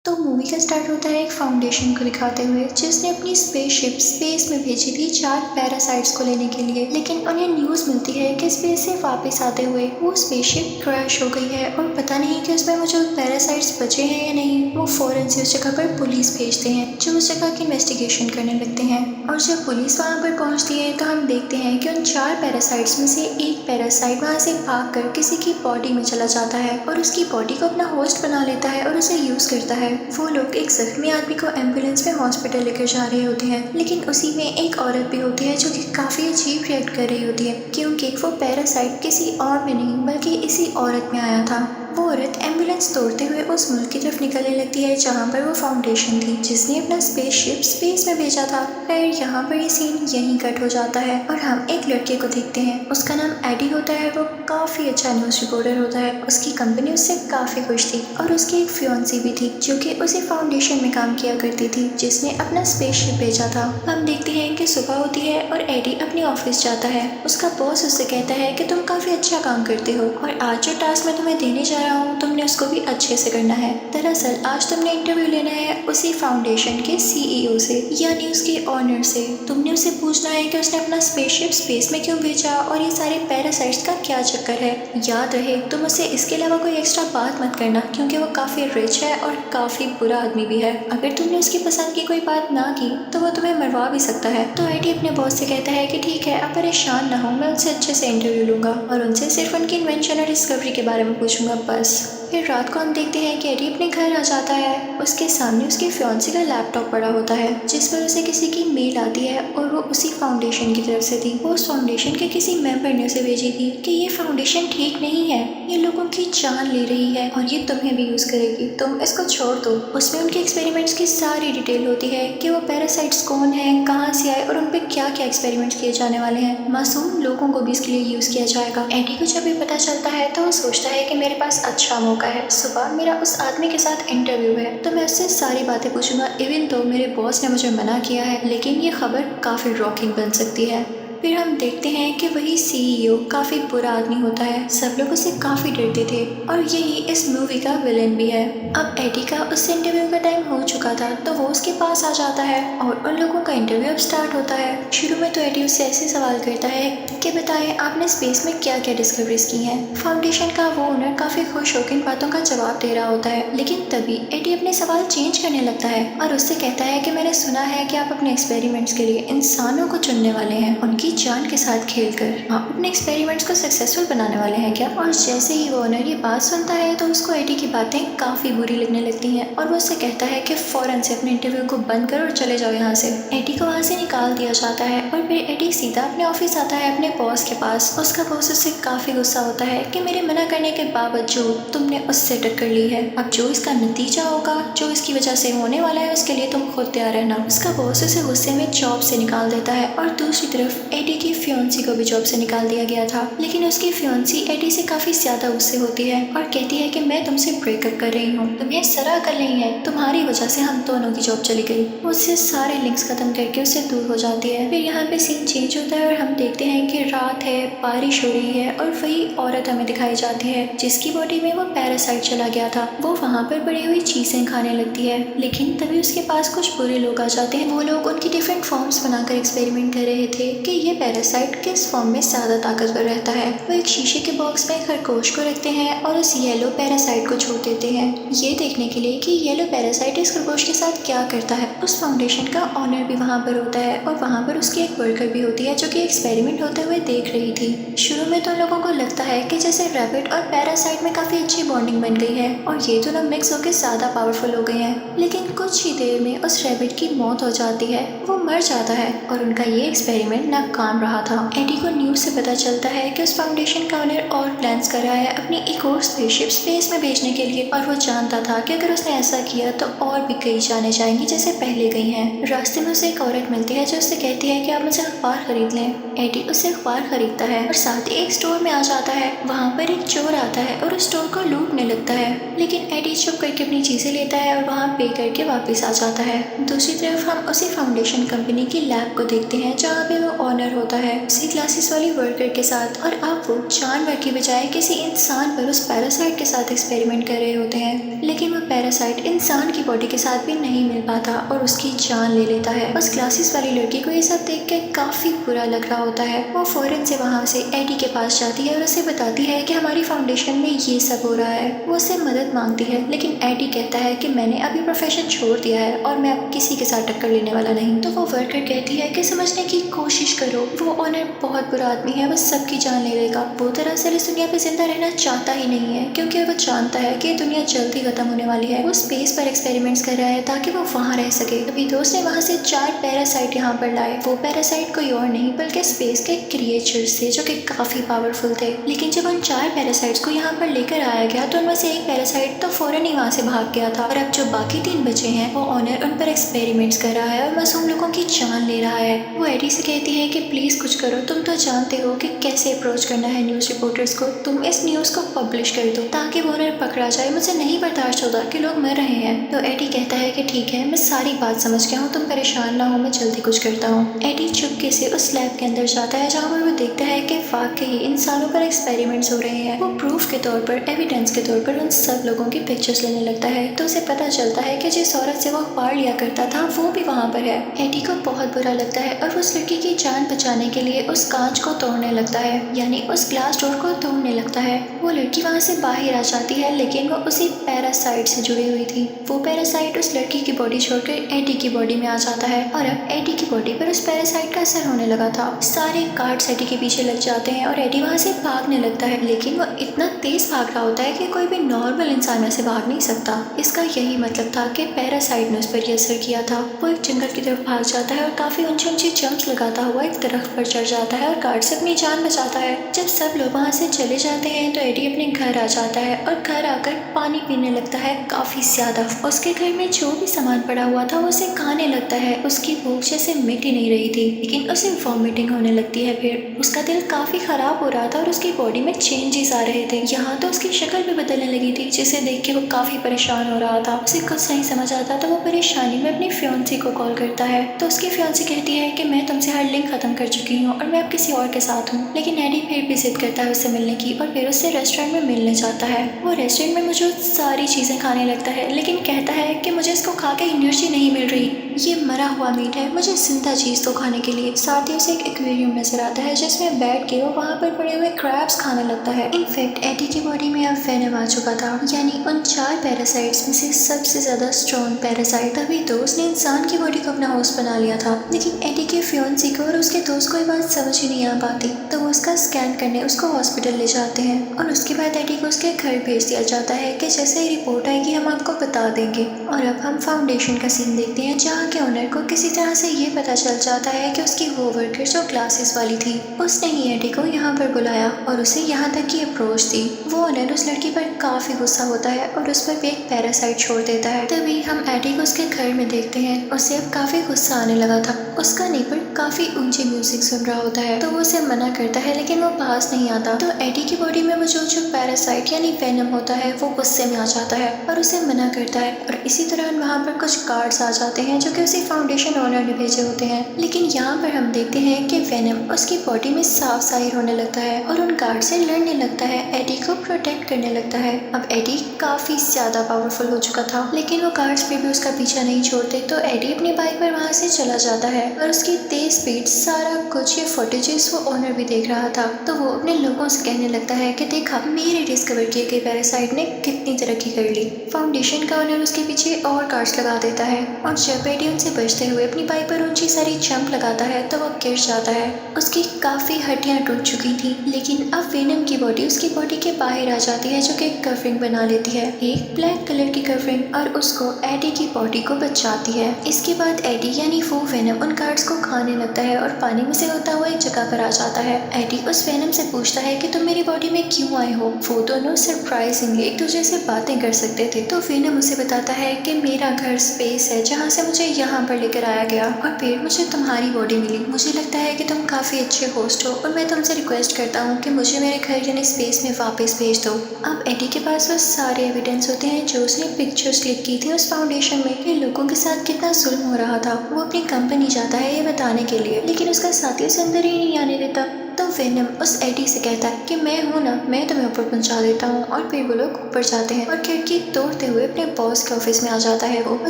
तो मूवी का स्टार्ट होता है एक फाउंडेशन को दिखाते हुए जिसने अपनी स्पेसशिप स्पेस में भेजी थी 4 पैरासाइट्स को लेने के लिए। लेकिन उन्हें न्यूज़ मिलती है कि स्पेस से वापस आते हुए वो स्पेसशिप क्रैश हो गई है और पता नहीं कि उसमें मौजूद पैरासाइट्स बचे हैं या नहीं। वो फौरन से उस जगह पर पुलिस भेजते हैं जो उस जगह की इन्वेस्टिगेशन करने लगते हैं। और जब पुलिस वहाँ पर पहुँचती है तो हम देखते हैं कि उन 4 पैरासाइट्स में से एक पैरासाइट वहाँ से भागकर किसी की बॉडी में चला जाता है और उसकी बॉडी को अपना होस्ट बना लेता है और उसे यूज करता है। वो लोग एक जख्मी आदमी को एम्बुलेंस में हॉस्पिटल लेकर जा रहे होते हैं, लेकिन उसी में एक औरत भी होती है जो कि काफी अजीब रिएक्ट कर रही होती है क्योंकि वो पैरासाइट किसी और में नहीं बल्कि इसी औरत में आया था। वो औरत एम्बुलेंस तोड़ते हुए उस मुल्क की तरफ निकलने लगती है जहाँ पर वो फाउंडेशन थी जिसने अपना स्पेसशिप स्पेस में भेजा था। फिर यहाँ पर ये सीन यहीं कट हो जाता है और हम एक लड़के को देखते हैं। उसका नाम एडी होता है। वो काफी अच्छा न्यूज रिपोर्टर होता है। उसकी कंपनी उससे काफी खुश थी और उसकी एक फियांसी भी थी जो कि उसी फाउंडेशन में काम किया करती थी जिसने अपना स्पेसशिप भेजा था। हम देखते हैं कि सुबह होती है और एडी अपने ऑफिस जाता है। उसका बॉस उससे कहता है कि तुम काफी अच्छा काम करते हो और आज जो टास्क मैं तुम्हें देने जा रहा हूँ तुमने उसको भी अच्छे से करना है। दरअसल आज तुमने इंटरव्यू लेना है उसी फाउंडेशन के सीईओ से यानी उसके ऑनर से। तुमने उसे पूछना है कि उसने अपना स्पेसशिप स्पेस में क्यों भेजा और ये सारे पैरासाइट्स का क्या चक्कर है। याद रहे तुम उसे इसके अलावा कोई एक्स्ट्रा बात मत करना क्योंकि वो काफी रिच है और काफी बुरा आदमी भी है। अगर तुमने उसकी पसंद की कोई बात ना की तो वो तुम्हें मरवा भी सकता है। तो एडी अपने बॉस से कहता है कि ठीक है, अब परेशान ना हो, मैं उनसे अच्छे से इंटरव्यू लूंगा और उनसे सिर्फ उनकी इन्वेंशन और डिस्कवरी के बारे में पूछूंगा बस। फिर रात को हम देखते हैं कि एडी अपने घर आ जाता है। उसके सामने उसकी फियांसी का लैपटॉप पड़ा होता है जिस पर उसे किसी की मेल आती है और वो उसी फाउंडेशन की तरफ से थी। वो उस फाउंडेशन के किसी मेंबर ने उसे भेजी थी कि ये फाउंडेशन ठीक नहीं है, ये लोगों की जान ले रही है और ये तुम्हें भी यूज करेगी, तुम इसको छोड़ दो। उसमें उनके एक्सपेरिमेंट्स की सारी डिटेल होती है कि वो पैरासाइट्स कौन है, कहाँ से आए और उन पर क्या क्या एक्सपेरिमेंट्स किए जाने वाले हैं। मासूम लोगों को भी इसके लिए यूज किया जाएगा। एडी को जब भी पता चलता है तो वो सोचता है कि मेरे पास अच्छा मौका है। सुबह मेरा उस आदमी के साथ इंटरव्यू है तो मैं उससे सारी बातें पूछूंगा इवन तो मेरे बॉस ने मुझे मना किया है, लेकिन ये खबर काफी रॉकिंग बन सकती है। फिर हम देखते हैं कि वही सीईओ काफी बुरा आदमी होता है। सब लोग उससे काफी डरते थे और यही इस मूवी का विलेन भी है। अब एडी का उससे इंटरव्यू का टाइम हो चुका था तो वो उसके पास आ जाता है और उन लोगों का इंटरव्यू अब स्टार्ट होता है। शुरू में तो एडी उससे ऐसे सवाल करता है कि बताएं आपने स्पेस में क्या क्या डिस्कवरीज की हैं। फाउंडेशन का वो ओनर काफी खुश होकर इन बातों का जवाब दे रहा होता है, लेकिन तभी एडी अपने सवाल चेंज करने लगता है और उससे कहता है कि मैंने सुना है कि आप अपने एक्सपेरिमेंट्स के लिए इंसानों को चुनने वाले हैं, उनकी जान के साथ खेलकर आप अपने एक्सपेरिमेंट्स को सक्सेसफुल बनाने वाले हैं क्या। और जैसे ही वो ओनर ये बात सुनता है तो उसको एडी की बातें काफी बुरी लगने लगती हैं और वो उससे कहता है कि फौरन से अपने इंटरव्यू को बंद करो और चले जाओ यहाँ से। एडी को वहाँ से निकाल दिया जाता है और फिर एडी सीधा अपने ऑफिस आता है अपने बॉस के पास। उसका बॉस उससे काफी गुस्सा होता है कि मेरे मना करने के बावजूद तुमने उससे टक्कर ली है, अब जो इसका नतीजा होगा, जो इसकी वजह से होने वाला है, उसके लिए तुम खुद तैयार रहना। उसका बॉस उसे गुस्से में जॉब से निकाल देता है और दूसरी तरफ एडी की फियांसी को भी जॉब से निकाल दिया गया था। लेकिन उसकी फियांसी एडी से काफी ज्यादा गुस्से होती है और कहती है कि मैं तुमसे ब्रेकअप कर रही हूँ, तुम्हें जरा अकल नहीं है, तुम्हारी वजह से हम दोनों की जॉब चली गई। उससे सारे लिंक्स खत्म करके उससे दूर हो जाती है। फिर यहाँ पे सीन चेंज होता है और हम देखते हैं कि रात है, बारिश हो रही है और वही औरत हमें दिखाई जाती है जिसकी बॉडी में वो पैरासाइट चला गया था। वो वहाँ पर पड़ी हुई चीजें खाने लगती है, लेकिन तभी उसके पास कुछ बुरे लोग आ जाते हैं। वो लोग उनकी डिफरेंट फॉर्म्स बनाकर एक्सपेरिमेंट कर रहे थे कि ये पैरासाइट किस फॉर्म में ज्यादा ताकतवर रहता है। वो एक शीशे के बॉक्स में खरगोश को रखते हैं और उस येलो पैरासाइट को छोड़ देते हैं ये देखने के लिए कि येलो पैरासाइट इस खरगोश के साथ क्या करता है। उस फाउंडेशन का ऑनर भी वहाँ पर होता है और वहाँ पर उसकी एक वर्कर भी होती है जो कि एक्सपेरिमेंट होते हुए देख रही थी। शुरू में तो लोगों को लगता है कि जैसे रैबिट और पैरासाइट में काफी अच्छी बॉन्डिंग बन गई है और ये दोनों मिक्स होकर ज्यादा पावरफुल हो गए हैं, लेकिन कुछ ही देर में उस रैबिट की मौत हो जाती है, वो मर जाता है और उनका ये एक्सपेरिमेंट नाकाम रहा था। एडी को न्यूज से पता चलता है कि उस फाउंडेशन का ओनर और प्लान्स कर रहा है अपनी एक और स्पेसशिप स्पेस में भेजने के लिए और वो जानता था कि अगर उसने ऐसा किया तो और भी कई जाने जाएंगी जैसे पहले गई हैं। रास्ते में उसे एक औरत मिलती है जो उससे कहती है कि आप मुझे अखबार खरीद लें। एडी उससे अखबार खरीदता है और साथ ही एक स्टोर में आ जाता है। वहाँ पर एक चोर आता है और उस स्टोर को लूटने लगता है, लेकिन एडी चुप करके अपनी चीजें लेता है और वहाँ पे करके वापस आ जाता है। दूसरी तरफ हम उसी फाउंडेशन कंपनी की लैब को देखते हैं जहाँ पे वो ऑनर ऑनर होता है उसी क्लासेस वाली वर्कर के साथ, और अब वो जानवर की बजाय किसी इंसान पर उस पैरासाइट के साथ एक्सपेरिमेंट कर रहे होते हैं। लेकिन वो पैरासाइट इंसान की बॉडी के साथ भी नहीं मिल पाता और उसकी जान ले लेता है। उस क्लासेस वाली लड़की को ये सब देख के काफी बुरा लग रहा होता है। वो फौरन से वहाँ से एडी के पास जाती है और उसे बताती है कि हमारी फाउंडेशन में ये सब हो रहा है। वो उससे मदद मांगती है, लेकिन एडी कहता है कि मैंने अभी प्रोफेशन छोड़ दिया है और मैं अब किसी के साथ टक्कर लेने वाला नहीं। तो वो वर्कर कहती है कि समझने की कोशिश करो, वो ऑनर बहुत बुरा आदमी है, वो सबकी जान ले लेगा। वो दरअसल इस दुनिया पे जिंदा रहना चाहता ही नहीं है, क्योंकि वो जानता है कि दुनिया जल्दी खत्म होने वाली है। वो स्पेस पर एक्सपेरिमेंट्स कर रहा है ताकि वो वहाँ रह सके। तभी दोस्त ने वहाँ से 4 पैरासाइट यहाँ पर लाए। वो पैरासाइट कोई और नहीं बल्कि स्पेस के क्रिएचर्स थे जो कि काफी पावरफुल थे। लेकिन जब उन 4 पैरासाइट्स को यहाँ पर लेकर आया गया तो उनमें से एक पैरासाइट तो फौरन ही वहाँ से भाग गया था, और अब जो बाकी 3 बचे हैं वो ऑनर उन पर एक्सपेरिमेंट्स कर रहा है और मासूम लोगों की जान ले रहा है। वो एडी से कहती है कि प्लीज कुछ करो, तुम तो जानते हो कि कैसे अप्रोच करना है न्यूज रिपोर्टर्स को, तुम इस न्यूज को पब्लिश कर दो ताकि वो ऑनर पकड़ा जाए। मुझे नहीं बर्दाश्त होता कि लोग मर रहे हैं। तो एडी कहता है कि ठीक है, मैं सारी बात समझ गया हूँ, तुम परेशान ना हो, मैं जल्दी कुछ करता हूँ। एडी चुपके से उस लैब के अंदर जाता है जहाँ पर वो देखता है कि वाकई इंसानों पर एक्सपेरिमेंट्स हो रहे हैं। वो प्रूफ के तौर पर, एविडेंस के तौर पर उन सब लोगों की पिक्चर्स लेने लगता है। तो उसे पता चलता है कि जिस औरत से वो पार लिया करता था वो भी वहाँ पर है। एडी को बहुत बुरा लगता है और वो उस लड़की की जान बचाने के लिए उस कांच को तोड़ने लगता है, यानी उस ग्लास डोर को तोड़ने लगता है। वो लड़की वहाँ से बाहर आ जाती है, लेकिन वो उसी पैरासाइट से जुड़ी हुई थी। वो पैरासाइट उस लड़की की बॉडी छोड़कर एडी की बॉडी में आ जाता है और अब एडी की बॉडी पर उस पैरासाइट का असर होने लगा था। सारे गार्ड्स एडी के पीछे लग जाते हैं और एडी वहाँ से भागने लगता है, लेकिन वो इतना तेज भाग रहा होता है कि कोई भी नॉर्मल इंसान वैसे भाग नहीं सकता। इसका यही मतलब था कि पैरासाइट ने उस पर असर किया था। वो एक जंगल की तरफ भाग जाता है और काफी ऊंची ऊंची जंप्स लगाता हुआ एक दरख्त पर चढ़ जाता है और गार्ड से अपनी जान बचाता है। जब सब लोग वहाँ से चले जाते हैं तो एडी अपने घर आ जाता है और घर आकर पानी पीने लगता है काफी ज्यादा। उसके घर में जो भी सामान पड़ा हुआ था वो उसे खाने लगता है। उसकी भूख जैसे मिट ही नहीं रही थी, लेकिन उसे वॉमिटिंग होने लगती है। फिर उसका दिल काफी खराब हो रहा था और उसकी बॉडी में चेंजेस आ रहे थे। यहाँ तो उसकी शक्ल भी बदलने लगी थी, जिसे देख के वो काफी परेशान हो रहा था। उसे कुछ नहीं समझ आता तो वो परेशानी में अपनी फियांसी को कॉल करता है। तो उसकी फियांसी कहती है कि मैं तुमसे हर लिंक खत्म कर चुकी हूँ और मैं अब किसी और के साथ हूँ। लेकिन एडी फिर भी जिद करता है उससे मिलने की और फिर उससे रेस्टोरेंट में मिलने जाता है। वो रेस्टोरेंट में मुझे सारी चीजें खाने लगता है, लेकिन कहता है कि मुझे इसको खा के एनर्जी नहीं मिल रही, ये मरा हुआ मीट है, मुझे जिंदा चीज तो खाने के लिए। साथ ही उसे एक एक्वेरियम नजर आता है जिसमें बैठ के वो वहाँ पर पड़े हुए क्रैब्स खाने लगता है। इनफैक्ट एडी की बॉडी में अब वेनम आ चुका था, यानी उन 4 पैरासाइट्स में से सबसे ज्यादा स्ट्रॉन्ग पैरासाइट। तभी दोस्त ने इंसान की बॉडी को अपना होस्ट बना लिया था, लेकिन एडी के फियांसी को और उसके दोस्त को ये बात समझ ही नहीं आ पाती। तो वो उसका स्कैन करने उसको हॉस्पिटल ले जाते हैं और उसके बाद एडी को उसके घर भेज दिया जाता है कि जैसे ही रिपोर्ट आएगी हम आपको बता देंगे। और अब हम फाउंडेशन का सीन देखते हैं जहाँ के ओनर को किसी तरह से ये पता चल जाता है कि उसकी वो वर्कर जो क्लासेस वाली थी उसने ही एडी को यहाँ पर बुलाया और उसे यहाँ तक की अप्रोच दी। वो ओनर उस लड़की पर काफी गुस्सा होता है और उस पर भी एक पैरासाइट छोड़ देता है। तभी हम एडी को उसके घर में देखते हैं। उसे अब काफी गुस्सा आने लगा था। उसका नेबर काफी ऊंची म्यूजिक सुन रहा होता है तो वो उसे मना करता है, लेकिन वो पास नहीं आता। तो एडी की बॉडी में मौजूद जो पैरासाइट यानी वेनम होता है वो गुस्से में आ जाता है और उसे मना करता है। और इसी दौरान वहाँ पर कुछ गार्ड्स आ जाते हैं जो कि उसी फाउंडेशन ओनर ने भेजे होते हैं। लेकिन यहाँ पर हम देखते हैं कि वेनम उसकी बॉडी में साफ जाहिर होने लगता है और उन गार्ड से लड़ने लगता है, एडी को प्रोटेक्ट करने लगता है। अब एडी काफी ज्यादा पावरफुल हो चुका था, लेकिन वो गार्ड्स फिर भी उसका पीछा नहीं छोड़ते। तो एडी अपनी बाइक पर वहाँ से चला जाता है और उसकी तेज स्पीड, सारा कुछ ये फुटेजेस वो ओनर भी देख रहा था। तो वो अपने लोगों से कहने लगता है कि देखा मेरे डिस्कवर किए गए पैरासाइट ने कितनी तरक्की कर ली। फाउंडेशन का ओनर उसके पीछे और गार्ड्स लगा देता है और जब एडी उनसे बचते हुए अपनी बाइक पर ऊंची सारी जंप लगाता है तो वो गिर जाता है। उसकी काफी हड्डियां टूट चुकी थी, लेकिन अब वेनम की बॉडी उसकी बॉडी के बाहर आ जाती है जो कि एक कवरिंग बना लेती है, एक ब्लैक कलर की कवरिंग, और उसको एडी की बॉडी को बचाती है। इसके बाद एडी यानी वो वेनम उन गार्ड्स को खाने लगता है और पानी में से होता हुआ एक जगह पर आ जाता है। एडी उस वेनम से पूछता है कि तुम मेरी बॉडी में क्यों आए हो। वो दोनों सरप्राइजिंगली एक दूसरे से बातें कर सकते थे। तो वेनम उसे बताता है कि मेरा घर स्पेस है जहाँ से मुझे यहाँ पर लेकर आया गया और फिर मुझे तुम्हारी बॉडी मिली। मुझे लगता है कि तुम काफ़ी अच्छे होस्ट हो और मैं तुमसे रिक्वेस्ट करता हूँ कि मुझे मेरे घर यानी स्पेस में वापस भेज दो। अब एडी के पास वो सारे एविडेंस होते हैं जो उसने पिक्चर्स क्लिक की थी उस फाउंडेशन में कि लोगों के साथ कितना जुल्म हो रहा था। वो अपनी कंपनी जाता है ये बताने के लिए, लेकिन उसका साथी उसे अंदर ही नहीं आने देता। तो वेनम उस एडी से कहता है कि मैं हूँ ना, मैं तुम्हें ऊपर पहुँचा देता हूँ। और फिर वो लोग ऊपर जाते हैं और खिड़की तोड़ते हुए अपने बॉस के ऑफिस में आ जाता है। वो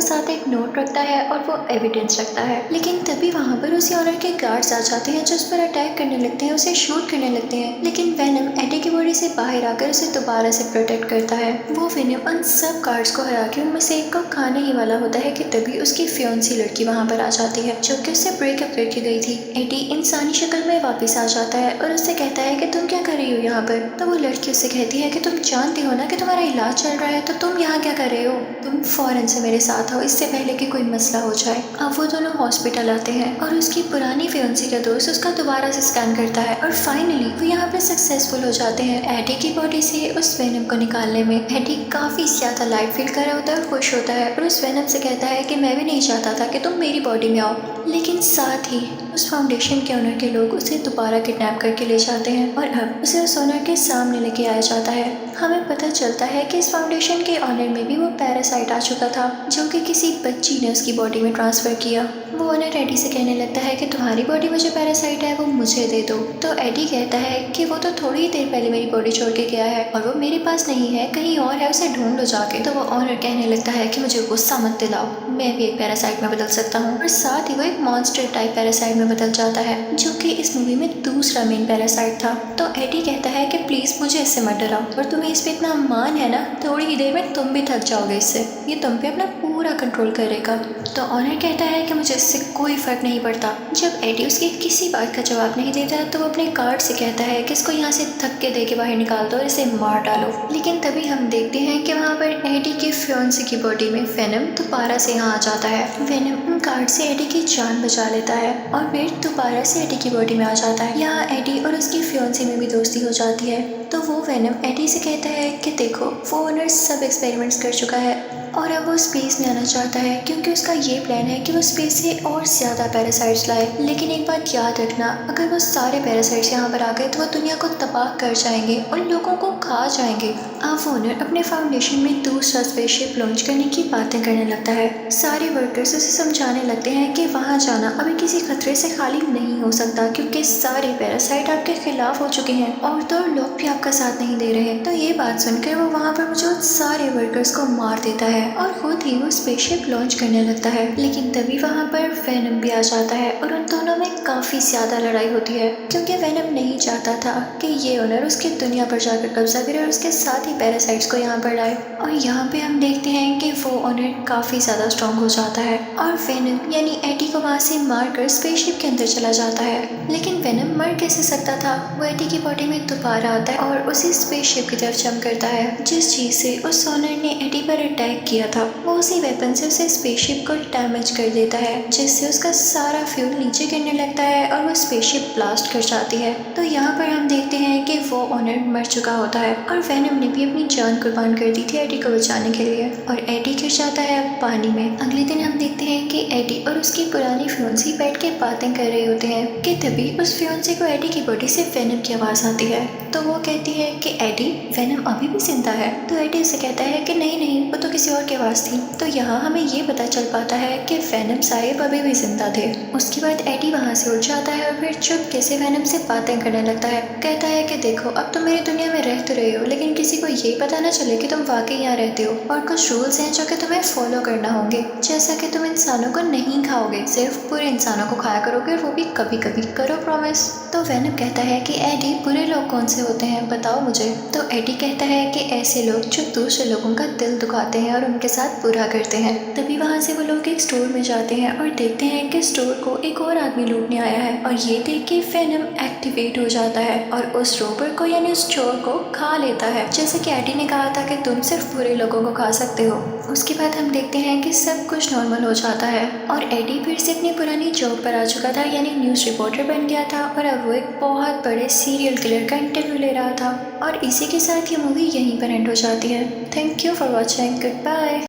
साथ एक नोट रखता है और वो एविडेंस रखता है, लेकिन तभी वहाँ पर उसी ऑनर के गार्ड्स आ जाते हैं जो उस पर अटैक करने लगते हैं, उसे शूट करने लगते हैं। लेकिन वेनम एडी की बॉडी से बाहर आकर उसे दोबारा से प्रोटेक्ट करता है। वो वेनम उन सब गार्ड्स को हरा के उनमें से एक को खाने ही वाला होता है कि तभी उसकी फियोंसी लड़की वहाँ पर आ जाती है जो कि उससे ब्रेकअप करके गई थी। एडी इंसानी शक्ल में वापस आ जाता है और उससे कहता है कि तुम क्या कर रही हो यहाँ पर। तो वो लड़की उससे कहती है कि तुम जानती हो ना कि तुम्हारा इलाज चल रहा है, तो तुम यहाँ क्या कर रहे हो, तुम फौरन से मेरे साथ आओ इससे पहले कि कोई मसला हो जाए। अब वो दोनों हॉस्पिटल आते हैं और उसकी पुरानी फियोंसी का दोस्त उसका दोबारा से स्कैन करता है और फाइनली वो यहाँ पर सक्सेसफुल हो जाते हैं एडी की बॉडी से उस वेनम को निकालने में। एडी काफी ज्यादा लाइट फील कर रहा होता है और खुश होता है और उस वेनम से कहता है कि मैं भी नहीं चाहता था कि तुम मेरी बॉडी में आओ, लेकिन साथ ही उस फाउंडेशन के ओनर के लोग उसे दोबारा किडनैप करके ले जाते हैं और अब उसे उस ओनर के सामने लेके आया जाता है। हमें पता चलता है कि इस फाउंडेशन के ओनर में भी वो पैरासाइट आ चुका था जो कि किसी बच्ची ने उसकी बॉडी में ट्रांसफर किया। वो ओनर एडी से कहने लगता है कि तुम्हारी बॉडी में जो पैरासाइट है वो मुझे दे दो। तो एडी कहता है कि वो तो थोड़ी ही देर पहले मेरी बॉडी छोड़ के गया है और वो मेरे पास नहीं है, कहीं और है, उसे ढूंढ लो जाके। तो वो ओनर कहने लगता है कि मुझे गुस्सा मत दिलाओ, मैं भी एक पैरासाइट में बदल सकता हूँ। और साथ ही वो एक मॉन्स्टर टाइप पैरासाइट में बदल जाता है जो कि इस मूवी में दूसरा मेन पैरासाइट था। तो एडी कहता है कि प्लीज मुझे इससे मत डराओ, और तुम्हें इस पे इतना मान है ना, थोड़ी ही देर में तुम भी थक जाओगे इससे, ये तुम पे अपना पूरा कंट्रोल करेगा। तो ऑनर कहता है कि मुझे इससे कोई फर्क नहीं पड़ता। जब एडी उसकी किसी बात का जवाब नहीं देता तो वो अपने गार्ड से कहता है कि इसको यहाँ से धक्के दे के बाहर निकाल दो और इसे मार डालो। लेकिन तभी हम देखते हैं कि वहाँ पर एडी के फियोंसी की बॉडी में वेनम दोबारा से यहाँ आ जाता है। वेनम उन गार्ड से एडी की जान बचा लेता है और फिर दोबारा से एडी की बॉडी में आ जाता है। यहाँ एडी और उसकी फियोंसी में भी दोस्ती हो जाती है। तो वो वेनम एडी से कहता है कि देखो, वो ओनर सब एक्सपेरिमेंट्स कर चुका है और अब वो स्पेस में आना चाहता है क्योंकि उसका ये प्लान है कि वो स्पेस से और ज़्यादा पैरासाइट्स लाए। लेकिन एक बात याद रखना, अगर वो सारे पैरासाइट्स यहाँ पर आ गए तो वो दुनिया को तबाह कर जाएंगे और लोगों को खा जाएंगे। अब ओनर अपने फाउंडेशन में दूसरा स्पेसशिप लॉन्च करने की बातें करने लगता है। सारे वर्कर्स उसे समझाने लगते हैं कि वहाँ जाना अभी किसी खतरे से खाली नहीं हो सकता क्योंकि सारे पैरासाइट आपके खिलाफ हो चुके हैं और तो लोग भी आपका साथ नहीं दे रहे। तो ये बात सुनकर वो वहाँ पर मौजूद सारे वर्कर्स को मार देता है और खुद ही वो स्पेसशिप लॉन्च करने लगता है। लेकिन तभी वहाँ पर वेनम भी आ जाता है और उन दोनों में काफी ज्यादा लड़ाई होती है क्योंकि वेनम नहीं चाहता था कि ये ओनर उसकी दुनिया पर जाकर कब्जा करे और उसके साथ ही पैरासाइट्स को यहाँ पर लाए। और यहाँ पे हम देखते हैं कि वो ओनर काफी ज्यादा स्ट्रॉन्ग हो जाता है और वेनम यानी एडी को वहाँ से मार कर स्पेसशिप के अंदर चला जाता है। लेकिन वेनम मर कैसे सकता था? वो एडी की बॉडी में दोबारा आता है और उसी स्पेसशिप की तरफ जंप करता है जिस चीज से उस ओनर ने एडी पर अटैक किया था। वो उसी वेपन से उसे स्पेसशिप को डैमेज कर देता है जिससे उसका सारा फ्यूल नीचे गिरने लगता है और वो स्पेसशिप ब्लास्ट कर जाती है। तो यहाँ पर हम देखते हैं कि वो ओनर मर चुका होता है और वेनम ने भी अपनी जान कुर्बान कर दी थी एडी को बचाने के लिए और एडी गिर जाता है पानी में। अगले दिन हम देखते हैं कि एडी और उसकी पुरानी फियोंसी बैठ के बातें कर रहे होते हैं कि तभी उस फियोंसी को एडी की बॉडी से वेनम की आवाज आती है। तो वो कहती है कि एडी, वेनम अभी भी जिंदा है? तो एडी उसे कहता है कि नहीं नहीं, वो तो किसी और की आवाज थी। तो यहाँ हमें ये पता चल पाता है कि वेनम साहिब अभी भी जिंदा थे। उसके बाद एडी वहाँ से उठ जाता है और फिर चुपके से वेनम से बातें करने लगता है। कहता है कि देखो, अब तुम मेरी दुनिया में रह तो रहे हो, लेकिन किसी को ये पता ना चले कि तुम वाकई यहाँ रहते हो और कुछ रूल्स हैं जो कि तुम्हें फॉलो करना होंगे, जैसा कि तुम इंसानों को नहीं खाओगे, सिर्फ बुरे इंसानों को खाया करोगे और वो भी कभी कभी, करो प्रॉमिस। तो वेनम कहता है कि एडी, बुरे लोग कौन से होते हैं, बताओ मुझे। तो एडी कहता है कि ऐसे लोग जो दूसरे लोगों का दिल दुखाते हैं और उनके साथ बुरा करते हैं। तभी वहाँ से वो लोग एक स्टोर में जाते हैं और देखते हैं कि स्टोर को एक और आदमी लूटने आया है और ये देख के वेनम एक्टिवेट हो जाता है और उस रोबर को यानी उस चोर को खा लेता है, जैसे कि एडी ने कहा था कि तुम सिर्फ बुरे लोगों को खा सकते हो। उसके बाद हम देखते हैं कि सब कुछ नॉर्मल हो जाता है और एडी फिर से अपनी पुरानी जॉब पर आ चुका था, यानी न्यूज़ रिपोर्टर बन गया था और अब वो एक बहुत बड़े सीरियल किलर का इंटरव्यू ले रहा था। और इसी के साथ ये मूवी यहीं पर एंड हो जाती है। Thank you for watching, good bye.